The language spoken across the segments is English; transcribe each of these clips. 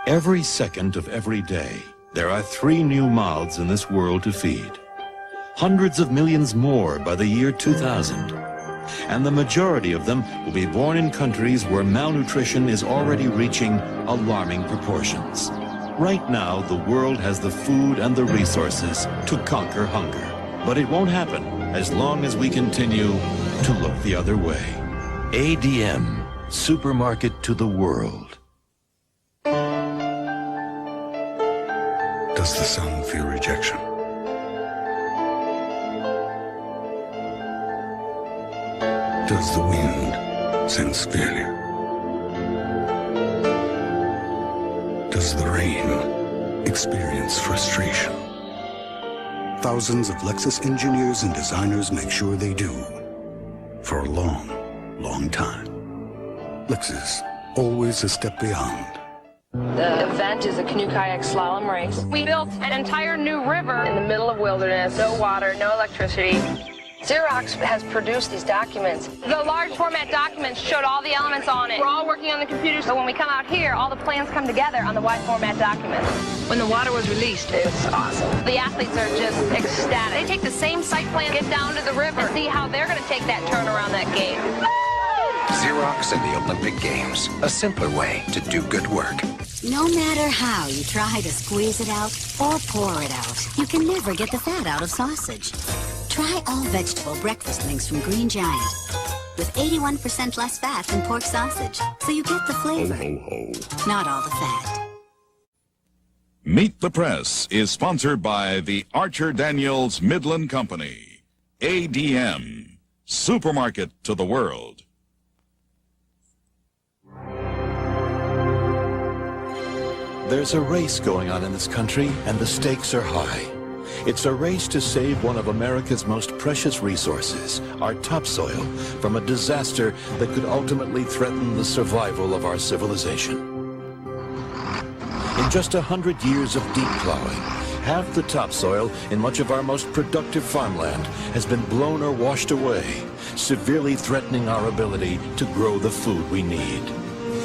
Every second of every day, there are 3 new mouths in this world to feed. Hundreds of millions more by the year 2000. And the majority of them will be born in countries where malnutrition is already reaching alarming proportions. Right now, the world has the food and the resources to conquer hunger. But it won't happen as long as we continue to look the other way. ADM, Supermarket to the World. Does the sun feel rejection? Does the wind sense failure? Does the rain experience frustration? Thousands of Lexus engineers and designers make sure they do. For a long, long time. Lexus, always a step beyond. The event is a canoe kayak slalom race. We built an entire new river in the middle of wilderness. No water, no electricity. Xerox has produced these documents. The large format documents showed all the elements on it. We're all working on the computer, so when we come out here, all the plans come together on the wide format documents. When the water was released, it was awesome. The athletes are just ecstatic. They take the same site plan, get down to the river, and see how they're going to take that turn around that gate. Xerox and the Olympic Games, a simpler way to do good work. No matter how you try to squeeze it out or pour it out, you can never get the fat out of sausage. Try all-vegetable breakfast links from Green Giant with 81% less fat than pork sausage, so you get the flavor, not all the fat. Meet the Press is sponsored by the Archer Daniels Midland Company. ADM, Supermarket to the World. There's a race going on in this country, and the stakes are high. It's a race to save one of America's most precious resources, our topsoil, from a disaster that could ultimately threaten the survival of our civilization. In just 100 years of deep plowing, half the topsoil in much of our most productive farmland has been blown or washed away, severely threatening our ability to grow the food we need.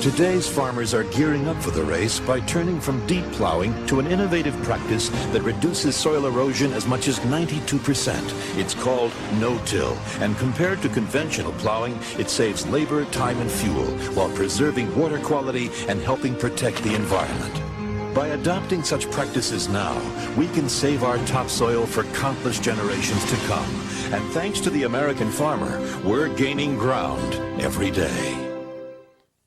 Today's farmers are gearing up for the race by turning from deep plowing to an innovative practice that reduces soil erosion as much as 92%. It's called no-till, and compared to conventional plowing, it saves labor, time, and fuel while preserving water quality and helping protect the environment. By adopting such practices now, we can save our topsoil for countless generations to come. And thanks to the American farmer, we're gaining ground every day.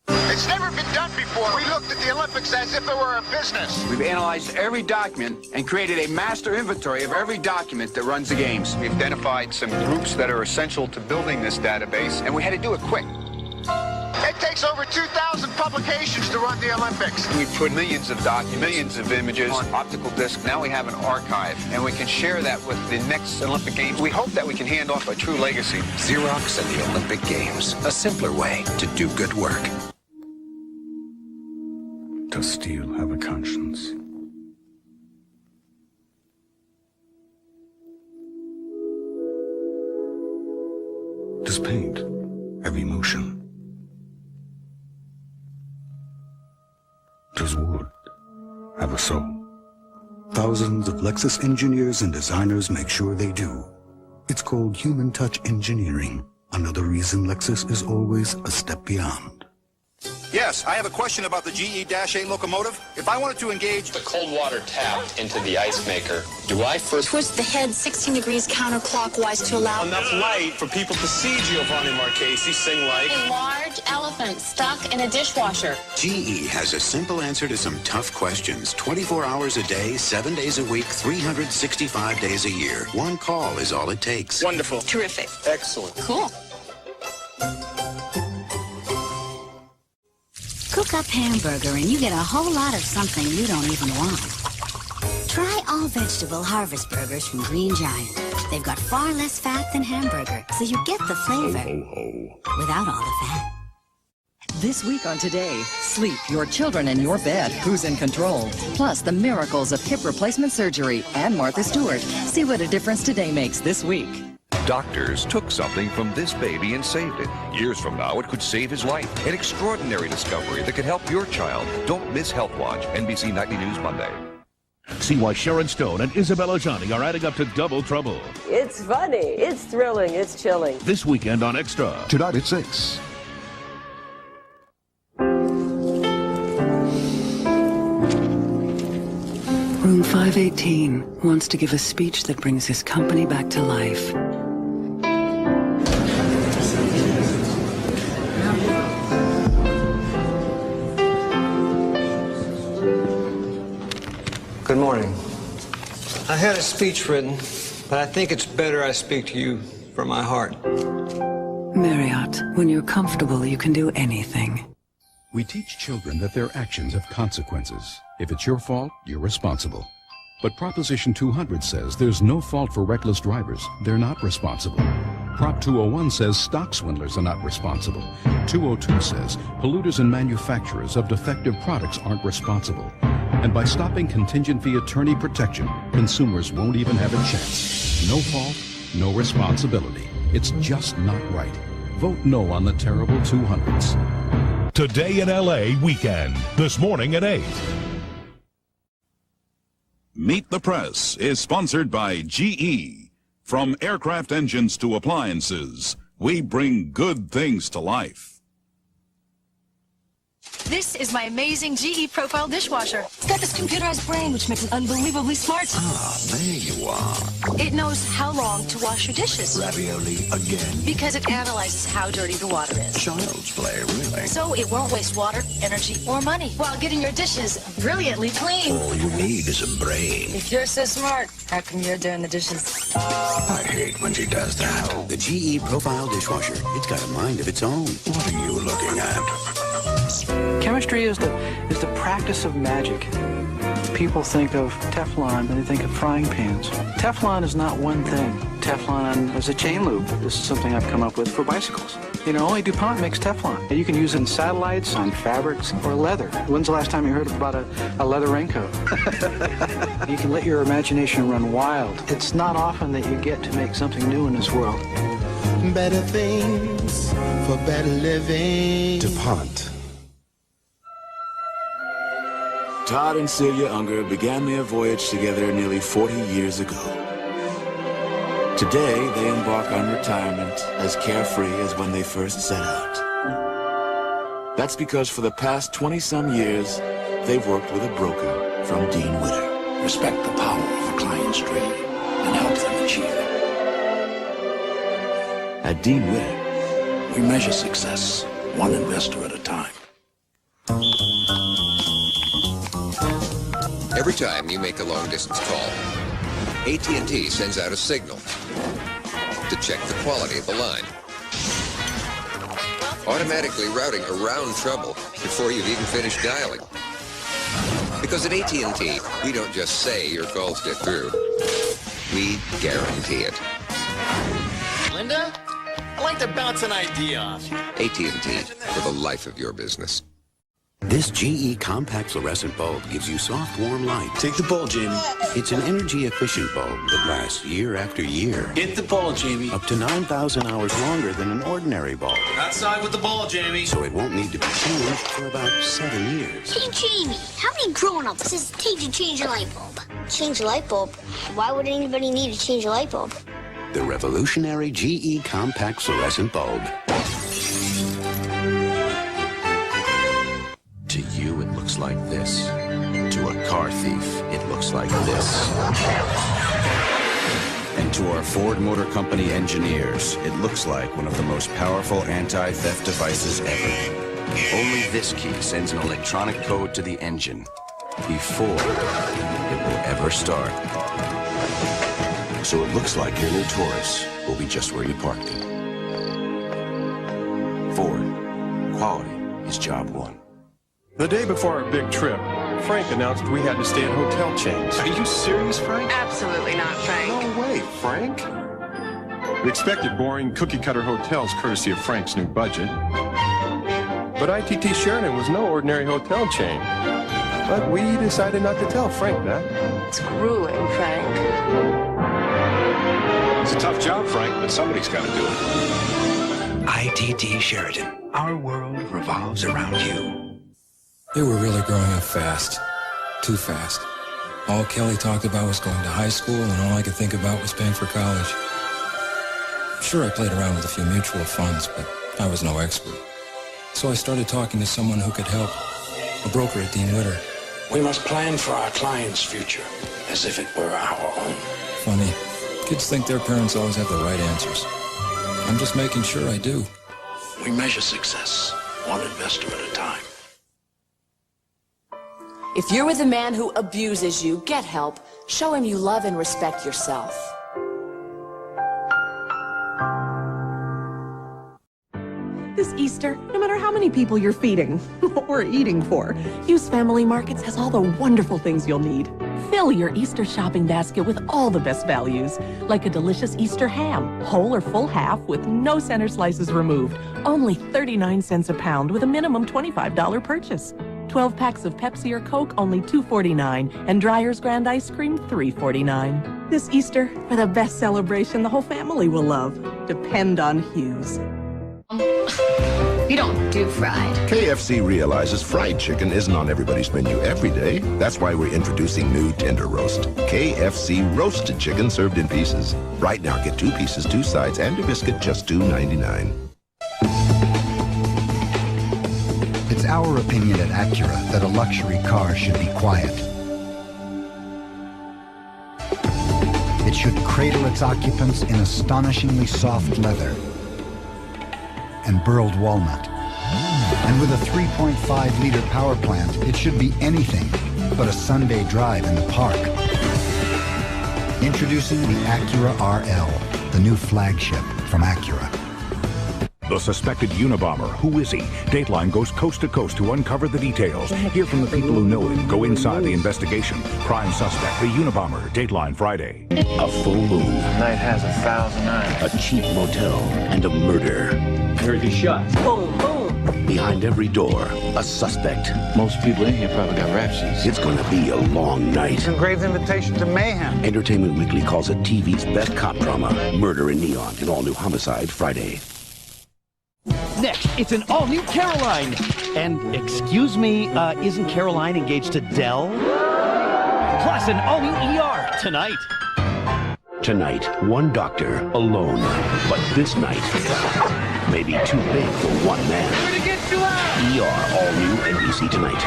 It's never been done before. We looked at the Olympics as if it were a business. We've analyzed every document and created a master inventory of every document that runs the games. We've identified some groups that are essential to building this database, And we had to do it quick. It takes over 2,000 publications to run the Olympics. we put millions of documents, millions of images on optical disc. Now we have an archive, and we can share that with the next Olympic Games. We hope that we can hand off a true legacy. Xerox and the Olympic Games, a simpler way to do good work. Does steel have a conscience? Does paint have emotion? Does wood have a soul? Thousands of Lexus engineers and designers make sure they do. It's called human touch engineering. Another reason Lexus is always a step beyond. Yes, I have a question about the GE-8 locomotive. If I wanted to engage the cold water tap into the ice maker, do I first Twist the head 16 degrees counterclockwise to allow enough light for people to see Giovanni Marchesi sing like a large elephant stuck in a dishwasher? GE has a simple answer to some tough questions. 24 hours a day, 7 days a week, 365 days a year. One call is all it takes. wonderful, Terrific. excellent. Cool. Cook up hamburger and you get a whole lot of something you don't even want. Try all-vegetable harvest burgers from Green Giant. They've got far less fat than hamburger, so you get the flavor without all the fat. This week on Today, sleep, your children in your bed, who's in control? Plus, the miracles of hip replacement surgery and Martha Stewart. See what a difference Today makes this week. Doctors took something from this baby and saved it. Years from now, it could save his life. An extraordinary discovery that could help your child. Don't miss Health Watch, NBC Nightly News Monday. See why Sharon Stone and Isabella Adjani are adding up to double trouble. It's funny, it's thrilling, it's chilling. This weekend on Extra. Tonight at 6. Room 518 wants to give a speech that brings his company back to life. Good morning. I had a speech written, but I think it's better I speak to you from my heart. Marriott, when you're comfortable, you can do anything. We teach children that their actions have consequences. If it's your fault, you're responsible. But Proposition 200 says there's no fault for reckless drivers. They're not responsible. Prop 201 says stock swindlers are not responsible. 202 says polluters and manufacturers of defective products aren't responsible. And by stopping contingent fee attorney protection, consumers won't even have a chance. No fault, no responsibility. It's just not right. Vote no on the terrible 200s. Today in LA Weekend. This morning at 8. Meet the Press is sponsored by GE. From aircraft engines to appliances, we bring good things to life. This is my amazing GE Profile dishwasher. It's got this computerized brain, which makes it unbelievably smart. Ah, there you are. It knows how long to wash your dishes. Ravioli again. Because it analyzes how dirty the water is. Child's play, really. So it won't waste water, energy, or money while getting your dishes brilliantly clean. All you need is a brain. If you're so smart, how come you're doing the dishes? I hate when she does that. The GE Profile dishwasher. It's got a mind of its own. What are you looking at? Chemistry is the practice of magic. People think of Teflon and they think of frying pans. Teflon is not one thing. Teflon is a chain loop. This is something I've come up with for bicycles. You know, only DuPont makes Teflon. And you can use it in satellites, on fabrics, or leather. When's the last time you heard about a leather raincoat? You can let your imagination run wild. It's not often that you get to make something new in this world. Better things for better living. DuPont. Todd and Celia Unger began their voyage together nearly 40 years ago. Today, they embark on retirement as carefree as when they first set out. That's because for the past 20-some years, they've worked with a broker from Dean Witter. Respect the power of a client's dream and help them achieve it. At Dean Witter, we measure success one investor at a time. Every time you make a long-distance call, AT&T sends out a signal to check the quality of the line, automatically routing around trouble before you've even finished dialing. Because at AT&T, we don't just say your calls get through. We guarantee it. Linda, I'd like to bounce an idea off you. AT&T, for the life of your business. This GE compact fluorescent bulb gives you soft, warm light. Take the ball, Jamie. It's an energy-efficient bulb that lasts year after year. Hit the ball, Jamie. Up to 9,000 hours longer than an ordinary bulb. Outside with the ball, Jamie. So it won't need to be changed for about 7 years. Hey, Jamie, how many grown-ups says it takes to change a light bulb? Change a light bulb? Why would anybody need to change a light bulb? The revolutionary GE compact fluorescent bulb. To you, it looks like this. To a car thief, it looks like this. And to our Ford Motor Company engineers, it looks like one of the most powerful anti-theft devices ever. Only this key sends an electronic code to the engine before it will ever start. So it looks like your new Taurus will be just where you parked it. Ford. Quality is job one. The day before our big trip, Frank announced we had to stay at hotel chains. Are you serious, Frank? Absolutely not, Frank. No way, Frank. We expected boring cookie-cutter hotels courtesy of Frank's new budget. But ITT Sheridan was no ordinary hotel chain. But we decided not to tell Frank that. It's grueling, Frank. It's a tough job, Frank, but somebody's got to do it. ITT Sheridan. Our world revolves around you. They were really growing up fast. Too fast. All Kelly talked about was going to high school, and all I could think about was paying for college. Sure, I played around with a few mutual funds, but I was no expert. So I started talking to someone who could help, a broker at Dean Witter. We must plan for our clients' future as if it were our own. Funny, kids think their parents always have the right answers. I'm just making sure I do. We measure success, one investor at a time. If you're with a man who abuses you, get help. Show him you love and respect yourself. This Easter, no matter how many people you're feeding or eating for, Hughes Family Markets has all the wonderful things you'll need. Fill your Easter shopping basket with all the best values, like a delicious Easter ham, whole or full half with no center slices removed, only 39 cents a pound with a minimum $25 purchase. 12 packs of Pepsi or Coke, only $2.49, and Dreyer's Grand Ice Cream, $3.49. This Easter, for the best celebration the whole family will love. Depend on Hughes. You don't do fried. KFC realizes fried chicken isn't on everybody's menu every day. That's why we're introducing new Tender Roast. KFC roasted chicken served in pieces. Right now, get 2 pieces, 2 sides, and a biscuit, just $2.99. It's our opinion at Acura that a luxury car should be quiet. It should cradle its occupants in astonishingly soft leather and burled walnut. And with a 3.5-liter power plant, it should be anything but a Sunday drive in the park. Introducing the Acura RL, the new flagship from Acura. The suspected Unabomber. Who is he? Dateline goes coast to coast to uncover the details. Hear from the people who know him. Go inside the investigation. Prime suspect, the Unabomber. Dateline Friday. A full moon. Night has 1,000 eyes. A cheap motel. And a murder. I heard you shot. Boom, boom. Behind every door, a suspect. Most people in here probably got rap sheets. It's gonna be a long night. Engraved invitation to mayhem. Entertainment Weekly calls it TV's best cop drama. Murder in Neon. An all-new Homicide Friday. Next, it's an all-new Caroline. And, excuse me, isn't Caroline engaged to Dell? Plus, an all-new ER tonight. Tonight, one doctor, alone. But this night, maybe too big for one man. ER, all new NBC tonight.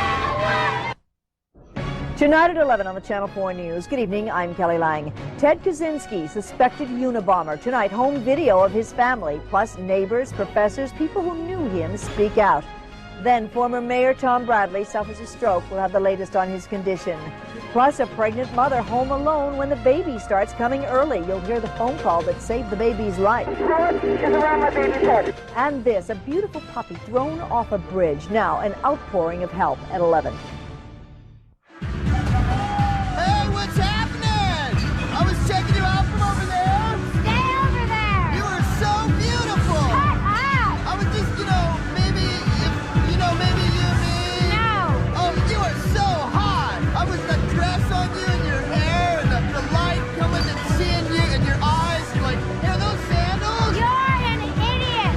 Tonight at 11 on the Channel 4 News. Good evening, I'm Kelly Lang. Ted Kaczynski, suspected Unabomber. Tonight, home video of his family, plus neighbors, professors, people who knew him speak out. Then former Mayor Tom Bradley suffers a stroke. We'll have the latest on his condition. Plus, a pregnant mother home alone when the baby starts coming early. You'll hear the phone call that saved the baby's life. And this, a beautiful puppy thrown off a bridge. Now, an outpouring of help at 11. Hey, what's happening? I was checking you out from over there. Stay over there. You are so beautiful. Shut up. I was just, maybe you and me. No. Oh, you are so hot. I was the dress on you and your hair and the light coming and seeing you and your eyes. Like, are those sandals? You're an idiot.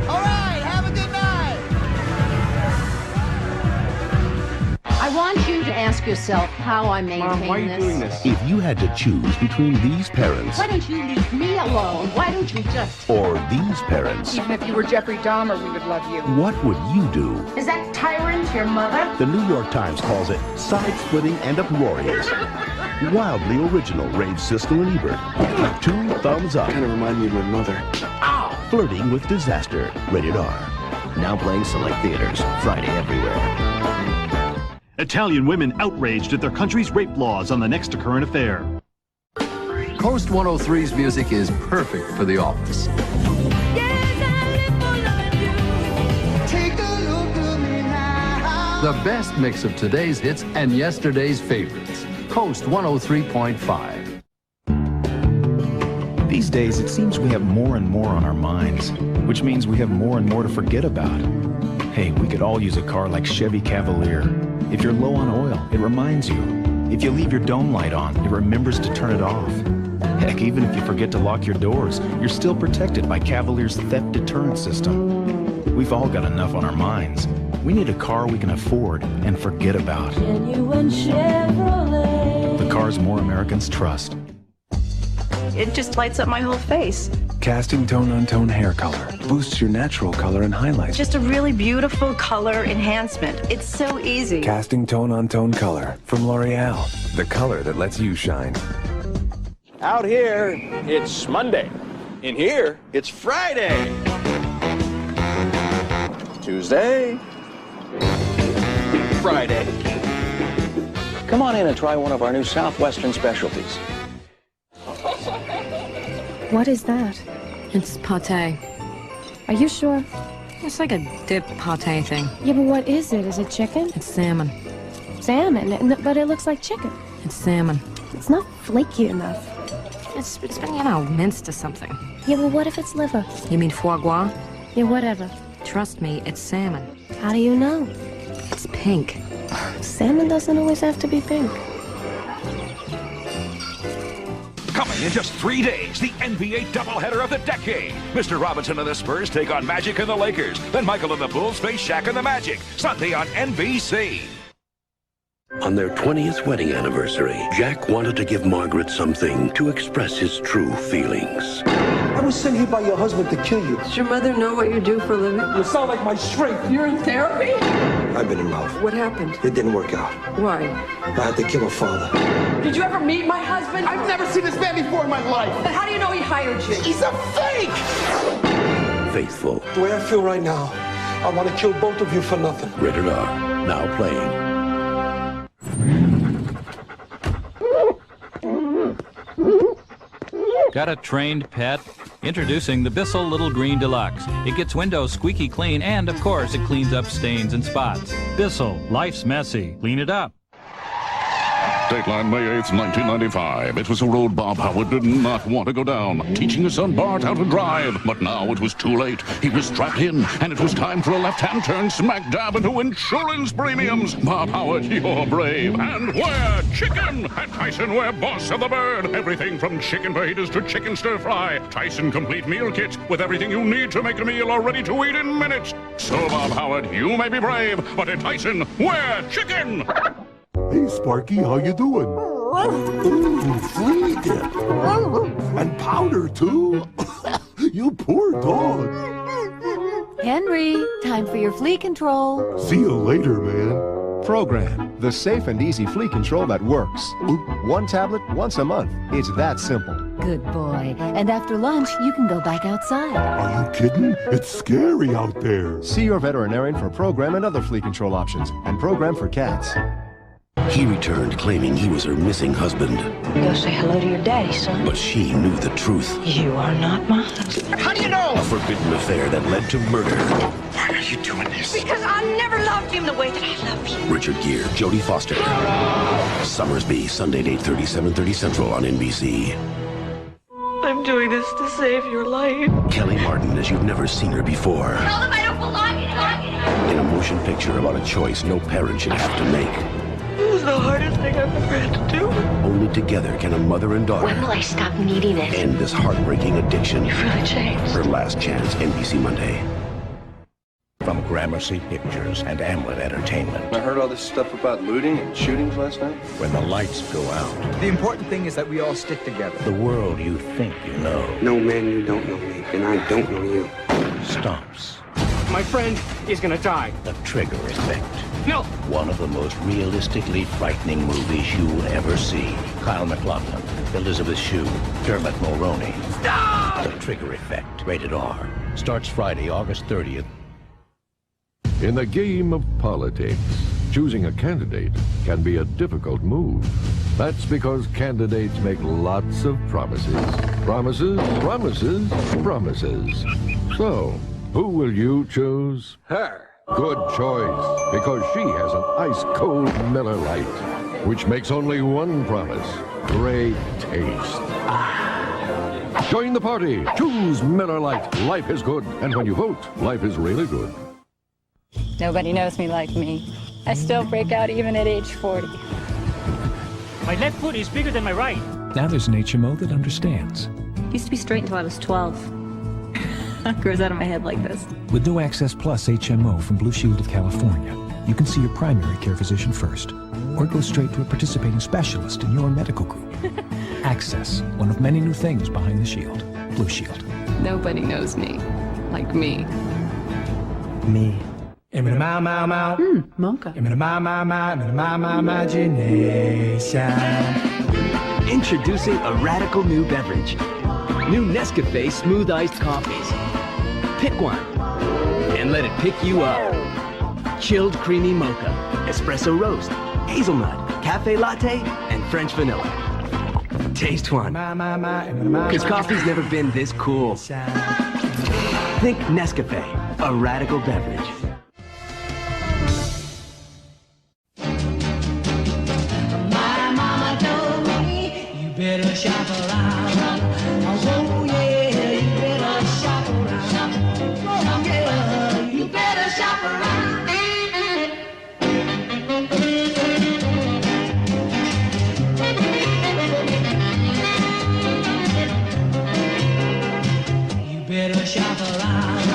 All right, have a good night. I want you to ask yourself how I maintain Mom, why are you doing this? If you had to choose between these parents Why don't you leave me alone? Why don't you just... or these parents, Even if you were Jeffrey Dahmer, we would love you. what would you do? Is that tyrant your mother? The New York Times calls it side-splitting and uproarious. Wildly original, raves Siskel and Ebert. 2 thumbs up. Kind of remind me of my mother. Ow! Flirting with disaster. Rated R. Now playing select theaters. Friday everywhere. Italian women outraged at their country's rape laws on the next current affair. Coast 103's music is perfect for the office. The best mix of today's hits and yesterday's favorites. Coast 103.5. These days, it seems we have more and more on our minds, which means we have more and more to forget about. Hey, we could all use a car like Chevy Cavalier. If you're low on oil, it reminds you. If you leave your dome light on, it remembers to turn it off. Heck, even if you forget to lock your doors, you're still protected by Cavalier's theft deterrent system. We've all got enough on our minds. We need a car we can afford and forget about. Genuine Chevrolet. The cars more Americans trust. It just lights up my whole face. Casting Tone on Tone hair color boosts your natural color and highlights. Just a really beautiful color enhancement. It's so easy. Casting Tone on Tone color from L'Oreal. The color that lets you shine. Out here, it's Monday. In here, it's Friday. Tuesday. Friday. Come on in and try one of our new Southwestern specialties. What is that? It's pate. Are you sure? It's like a dip pate thing. Yeah, but what is it? Is it chicken? It's salmon. Salmon? But it looks like chicken. It's salmon. It's not flaky enough. It's been, you know, minced or something. Yeah, but what if it's liver? You mean foie gras? Yeah, whatever. Trust me, it's salmon. How do you know? It's pink. Salmon doesn't always have to be pink. Coming in just 3 days, the NBA doubleheader of the decade. Mr. Robinson and the Spurs take on Magic and the Lakers. Then Michael and the Bulls face Shaq and the Magic. Sunday on NBC. On their 20th wedding anniversary, Jack wanted to give Margaret something to express his true feelings. I was sent here by your husband to kill you. Does your mother know what you do for a living? You sound like my strength. You're in therapy? I've been in love. What happened? It didn't work out. Why? I had to kill her father. Did you ever meet my husband? I've never seen this man before in my life. Then how do you know he hired you? He's a fake! Faithful. The way I feel right now, I want to kill both of you for nothing. Rated R. Now playing. Got a trained pet? Introducing the Bissell Little Green Deluxe. It gets windows squeaky clean and, of course, it cleans up stains and spots. Bissell, life's messy. Clean it up. Dateline, May 8th, 1995. It was a road Bob Howard did not want to go down, teaching his son Bart how to drive. But now it was too late. He was strapped in, and it was time for a left-hand turn smack dab into insurance premiums. Bob Howard, you're brave. And we're chicken! At Tyson, we're boss of the bird. Everything from chicken fajitas to chicken stir-fry. Tyson Complete Meal Kit with everything you need to make a meal or ready to eat in minutes. So, Bob Howard, you may be brave, but at Tyson, we're chicken! Hey, Sparky, how you doing? Ooh, flea dip. And powder, too. You poor dog. Henry, time for your flea control. See you later, man. Program, the safe and easy flea control that works. One tablet, once a month. It's that simple. Good boy. And after lunch, you can go back outside. Are you kidding? It's scary out there. See your veterinarian for Program and other flea control options. And Program for cats. He returned claiming he was her missing husband. Go say hello to your daddy, son. But she knew the truth. You are not my husband. How do you know? A forbidden affair that led to murder. Why are you doing this? Because I never loved him the way that I love you. Richard Gere, Jodie Foster. Summersby, Sunday at 8:30, 7:30 Central on NBC. I'm doing this to save your life. Kelly Martin as you've never seen her before. Tell them I don't belong here. In a motion picture about a choice no parent should have to make. It was the hardest thing I've ever had to do. Only together can a mother and daughter When will I stop needing it? end this heartbreaking addiction. You've really changed. Her Last Chance, NBC Monday. From Gramercy Pictures and Amblin Entertainment. I heard all this stuff about looting and shootings last night. When the lights go out. The important thing is that we all stick together. The world you think you know. No, man, you don't know me, and I don't know you. Stops. My friend is gonna die. The Trigger Effect. No! One of the most realistically frightening movies you'll ever see. Kyle MacLachlan, Elizabeth Shue, Dermot Mulroney. Stop! The Trigger Effect. Rated R. Starts Friday, August 30th. In the game of politics, choosing a candidate can be a difficult move. That's because candidates make lots of promises. Promises, promises, promises. So, who will you choose? Her. Good choice, because she has an ice-cold Miller Lite, which makes only one promise: great taste. Join the party. Choose Miller Lite. Life is good. And when you vote, life is really good. Nobody knows me like me. I still break out even at age 40. My left foot is bigger than my right. Now there's an HMO that understands. Used to be straight until I was 12. Grows out of my head like this. With New Access Plus HMO from Blue Shield of California, you can see your primary care physician first, or go straight to a participating specialist in your medical group. Access, one of many new things behind the Shield. Blue Shield. Nobody knows me like me. Me. Mocha. Introducing a radical new beverage. New Nescafe Smooth Iced Coffees. Pick one and let it pick you up. Chilled creamy mocha, espresso roast, hazelnut, cafe latte, and French vanilla. Taste one. Because coffee's never been this cool. Think Nescafe, a radical beverage. My mama told me you better shop around. Oh yeah, you better shop around. Oh yeah, you better shop around. You better shop around.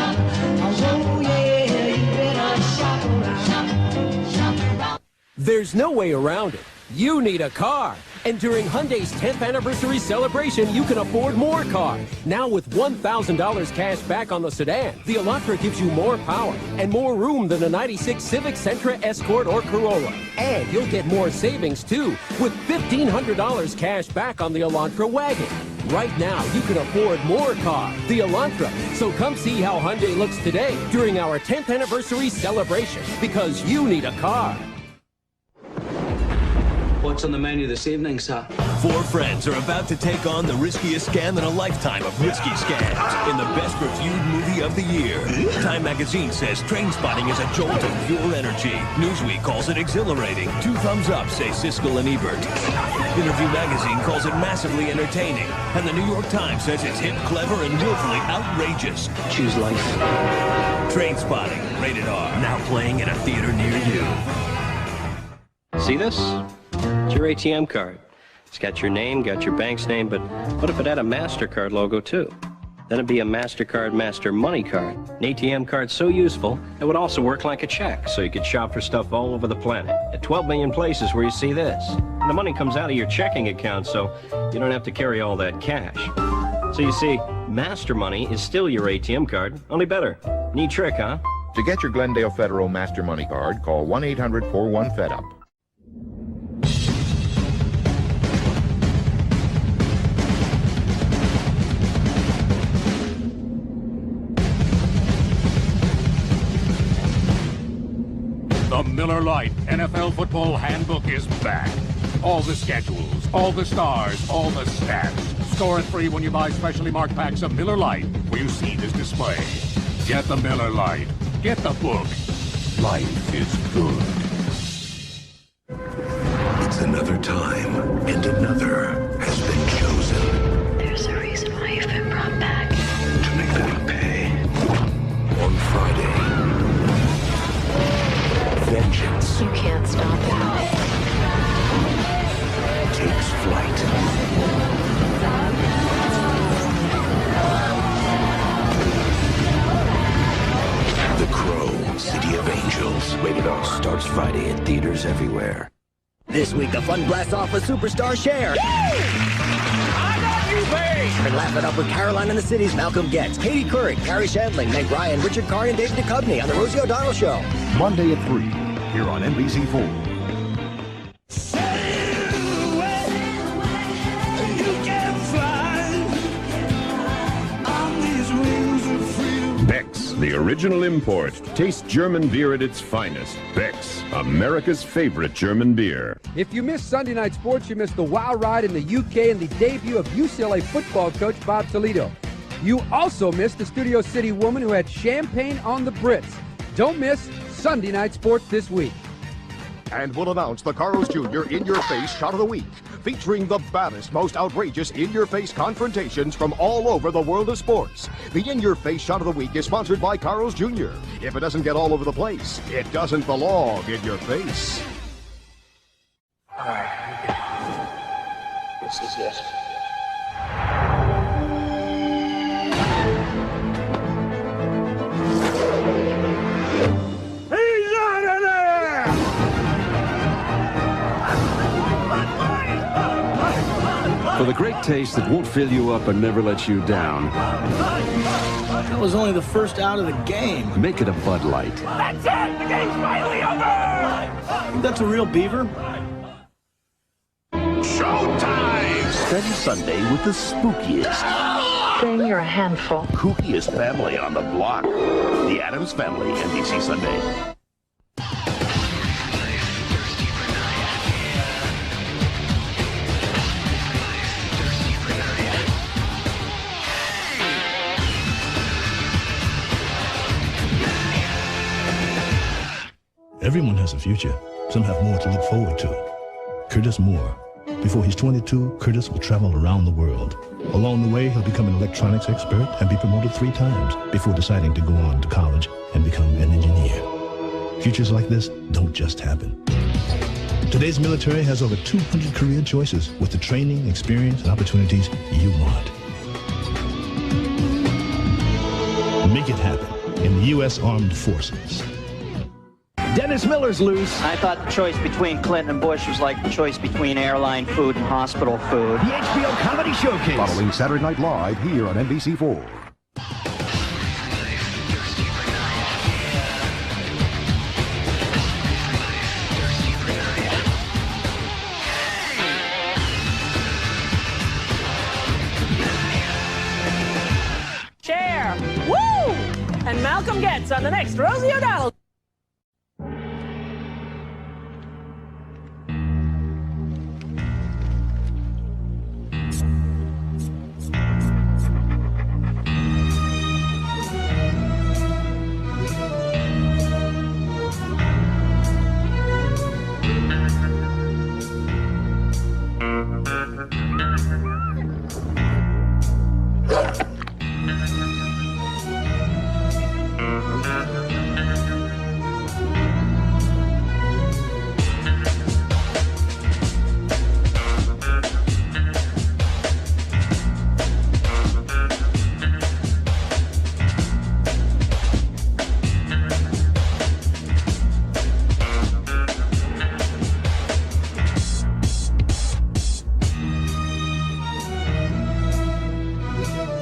Oh yeah, you better shop around. Shop around. There's no way around it. You need a car. And during Hyundai's 10th anniversary celebration, you can afford more car. Now with $1,000 cash back on the sedan, the Elantra gives you more power and more room than a 96 Civic, Sentra, Escort, or Corolla. And you'll get more savings too, with $1,500 cash back on the Elantra wagon. Right now, you can afford more car, the Elantra. So come see how Hyundai looks today during our 10th anniversary celebration, because you need a car. What's on the menu this evening, sir? Four friends are about to take on the riskiest scam in a lifetime of risky scams in the best reviewed movie of the year. Time magazine says Trainspotting is a jolt of pure energy. Newsweek calls it exhilarating. 2 thumbs up, say Siskel and Ebert. Interview magazine calls it massively entertaining. And the New York Times says it's hip, clever, and willfully outrageous. Choose life. Trainspotting, rated R. Now playing in a theater near you. See this? It's your ATM card. It's got your name, got your bank's name, but what if it had a MasterCard logo too? Then it'd be a MasterCard Master Money Card. An ATM card so useful, it would also work like a check, so you could shop for stuff all over the planet. At 12 million places where you see this. And the money comes out of your checking account, so you don't have to carry all that cash. So you see, Master Money is still your ATM card, only better. Neat trick, huh? To get your Glendale Federal Master Money Card, call 1-800-41-FED-UP. The Miller Lite NFL Football Handbook is back. All the schedules, all the stars, all the stats. Store it free when you buy specially marked packs of Miller Lite, where you see this display. Get the Miller Lite. Get the book. Life is good. It's another time, and another has been chosen. There's a reason why you've been brought back. To make the big pay. On Friday. Vengeance. You can't stop it. Takes flight. The Crow, City of Angels. Rated R. Starts Friday in theaters everywhere. This week, a fun blast off with Superstar Cher. I got you, babe! And laugh it up with Caroline and the City's Malcolm Getz, Katie Couric, Carrie Shandling, Meg Ryan, Richard Carr, and David Duchovny on The Rosie O'Donnell Show. Monday at 3, here on NBC4. Beck's, the original import. Taste German beer at its finest. Beck's, America's favorite German beer. If you missed Sunday Night Sports, you missed the wow ride in the UK and the debut of UCLA football coach Bob Toledo. You also missed the Studio City woman who had champagne on the Brits. Don't miss Sunday Night Sports this week. And we'll announce the Carl's Jr. In-Your-Face Shot of the Week, featuring the baddest, most outrageous in-your-face confrontations from all over the world of sports. The In-Your-Face Shot of the Week is sponsored by Carl's Jr. If it doesn't get all over the place, it doesn't belong in your face. All right. promise is yes. He's out of there! For the great taste that won't fill you up and never let you down. That was only the first out of the game. Make it a Bud Light. That's it! The game's finally over! That's a real beaver? Showtime! Spend Sunday with the spookiest. Dang, you're a handful. Kookiest family on the block. The Addams Family, NBC Sunday. Everyone has a future. Some have more to look forward to. Curtis Moore. Before he's 22, Curtis will travel around the world. Along the way, he'll become an electronics expert and be promoted 3 times before deciding to go on to college and become an engineer. Futures like this don't just happen. Today's military has over 200 career choices with the training, experience, and opportunities you want. Make it happen in the U.S. Armed Forces. Dennis Miller's loose. I thought the choice between Clinton and Bush was like the choice between airline food and hospital food. The HBO Comedy Showcase. Following Saturday Night Live here on NBC4. Chair. Woo! And Malcolm Getz on the next Rosie O'Donnell.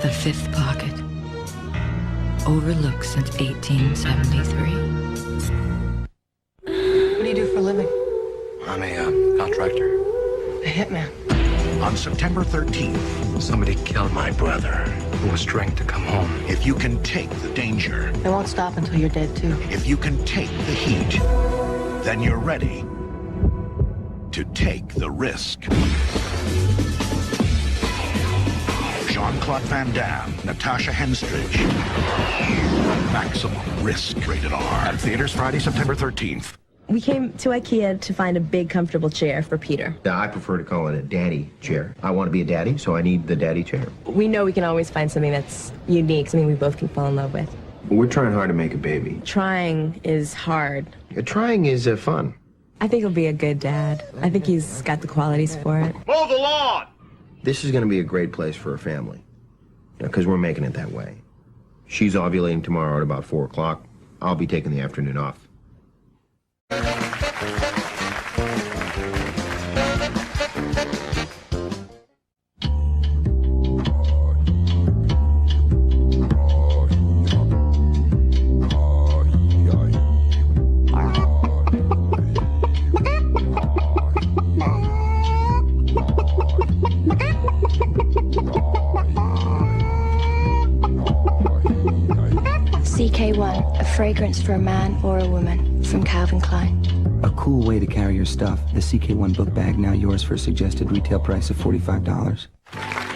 The fifth pocket. Overlooked since 1873. What do you do for a living? I'm a contractor. A hitman. On September 13th, somebody killed my brother, who was trying to come home. If you can take the danger, I won't stop until you're dead, too. if you can take the heat, then you're ready to take the risk. Jean-Claude Van Damme, Natasha Henstridge. Maximum Risk, rated R. At theaters Friday, September 13th. We came to IKEA to find a big, comfortable chair for Peter. I prefer to call it a daddy chair. I want to be a daddy, so I need the daddy chair. We know we can always find something that's unique, something we both can fall in love with. We're trying hard to make a baby. Trying is hard. Trying is fun. I think he'll be a good dad. I think he's got the qualities for it. Mow the lawn! This is going to be a great place for a family, because we're making it that way. She's ovulating tomorrow at about 4 o'clock. I'll be taking the afternoon off. CK1, a fragrance for a man or a woman, from Calvin Klein. A cool way to carry your stuff. The CK1 book bag, now yours for a suggested retail price of $45.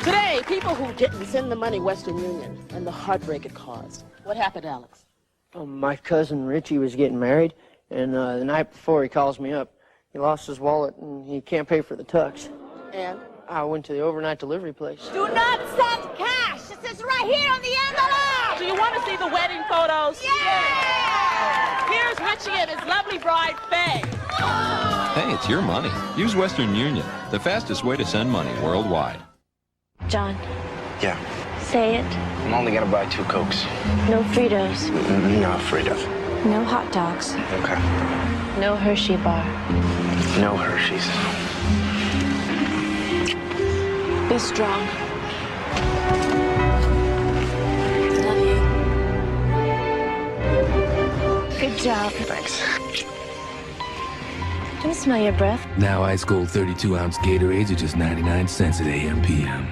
Today, people who didn't send the money Western Union and the heartbreak it caused. What happened, Alex? My cousin Richie was getting married, and the night before he calls me up. He lost his wallet, and he can't pay for the tux. And? I went to the overnight delivery place. Do not send cash! It says right here on the envelope! Do you want to see the wedding photos? Yeah! Here's Richie and his lovely bride, Faye. Hey, it's your money. Use Western Union, the fastest way to send money worldwide. John, Yeah. say it. I'm only gonna buy 2 Cokes. No Fritos. No Fritos. No hot dogs. Okay. No Hershey bar. No Hershey's. Be strong. Love you. Good job. Thanks. Can I smell your breath? Now ice cold 32-ounce Gatorades are just 99 cents at AM/PM.